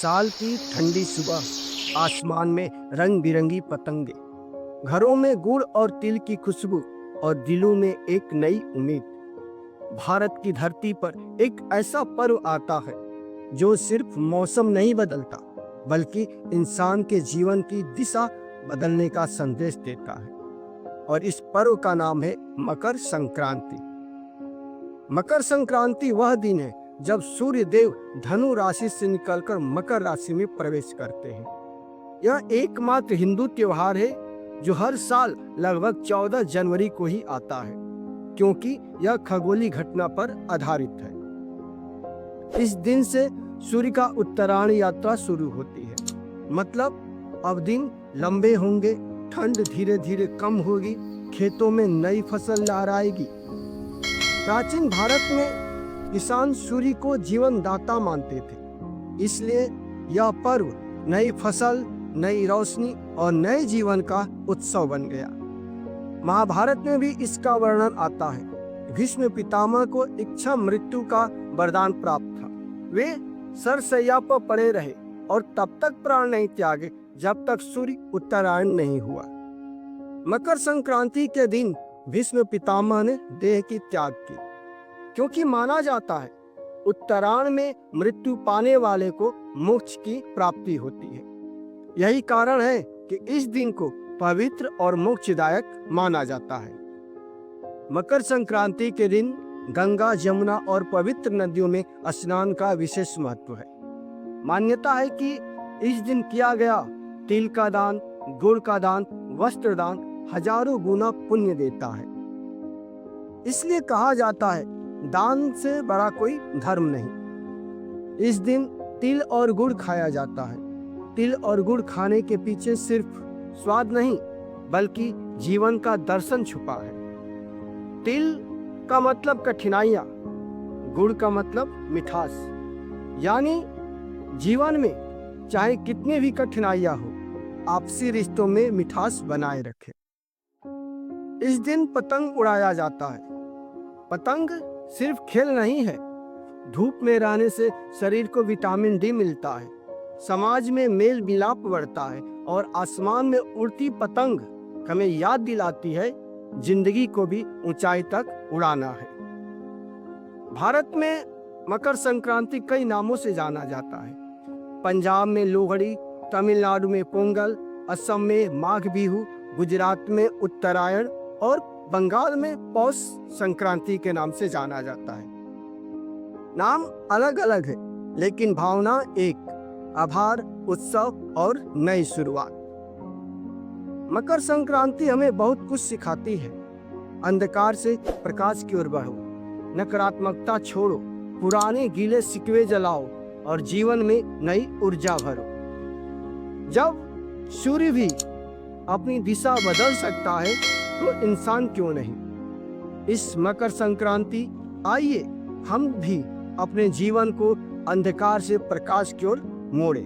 साल की ठंडी सुबह, आसमान में रंग बिरंगी पतंगे, घरों में गुड़ और तिल की खुशबू और दिलों में एक नई उम्मीद। भारत की धरती पर एक ऐसा पर्व आता है जो सिर्फ मौसम नहीं बदलता, बल्कि इंसान के जीवन की दिशा बदलने का संदेश देता है। और इस पर्व का नाम है मकर संक्रांति। मकर संक्रांति वह दिन है जब सूर्य देव धनु राशि से निकलकर मकर राशि में प्रवेश करते हैं। यह एकमात्र हिंदू त्योहार है जो हर साल लगभग 14 जनवरी को ही आता है, क्योंकि यह खगोलीय घटना पर आधारित है। इस दिन से सूर्य का उत्तरायण यात्रा शुरू होती है, मतलब अब दिन लंबे होंगे, ठंड धीरे धीरे कम होगी, खेतों में नई फसल लहराएगी। प्राचीन भारत में किसान सूर्य को जीवन दाता मानते थे, इसलिए यह पर्व नई फसल, नई रोशनी और नए जीवन का उत्सव बन गया। महाभारत में भी इसका वर्णन आता है। भीष्म पितामह को इच्छा मृत्यु का वरदान प्राप्त था। वे सरसैया पर पड़े रहे और तब तक प्राण नहीं त्यागे जब तक सूर्य उत्तरायण नहीं हुआ। मकर संक्रांति के दिन भीष्म पितामह ने देह की त्याग की, क्योंकि माना जाता है उत्तरायण में मृत्यु पाने वाले को मोक्ष की प्राप्ति होती है। यही कारण है कि इस दिन को पवित्र और मोक्षदायक माना जाता है। मकर संक्रांति के दिन गंगा, जमुना और पवित्र नदियों में स्नान का विशेष महत्व है। मान्यता है कि इस दिन किया गया तिल का दान, गुड़ का दान, वस्त्र दान हजारों गुना पुण्य देता है। इसलिए कहा जाता है दान से बड़ा कोई धर्म नहीं। इस दिन तिल और गुड़ खाया जाता है। तिल और गुड़ खाने के पीछे सिर्फ स्वाद नहीं, बल्कि जीवन का दर्शन छुपा है। तिल का मतलब कठिनाइयां, गुड़ का मतलब मिठास, यानी जीवन में चाहे कितनी भी कठिनाइयां हो, आपसी रिश्तों में मिठास बनाए रखें। इस दिन पतंग उड़ाया जाता है। पतंग सिर्फ खेल नहीं है, धूप में रहने से शरीर को विटामिन डी मिलता है, समाज में मेल मिलाप बढ़ता है और आसमान में उड़ती पतंग हमें याद दिलाती है जिंदगी को भी ऊंचाई तक उड़ाना है। भारत में मकर संक्रांति कई नामों से जाना जाता है। पंजाब में लोहड़ी, तमिलनाडु में पोंगल, असम में माघ बिहू, गुजरात में उत्तरायण और बंगाल में पौष संक्रांति के नाम से जाना जाता है। नाम अलग अलग है, लेकिन भावना एक, आभार, उत्सव और नई शुरुआत। मकर संक्रांति हमें बहुत कुछ सिखाती है। अंधकार से प्रकाश की ओर बढ़ो, नकारात्मकता छोड़ो, पुराने गीले सिकवे जलाओ और जीवन में नई ऊर्जा भरो। जब सूर्य भी अपनी दिशा बदल सकता है तो इंसान क्यों नहीं। इस मकर संक्रांति आइए हम भी अपने जीवन को अंधकार से प्रकाश की ओर मोड़ें।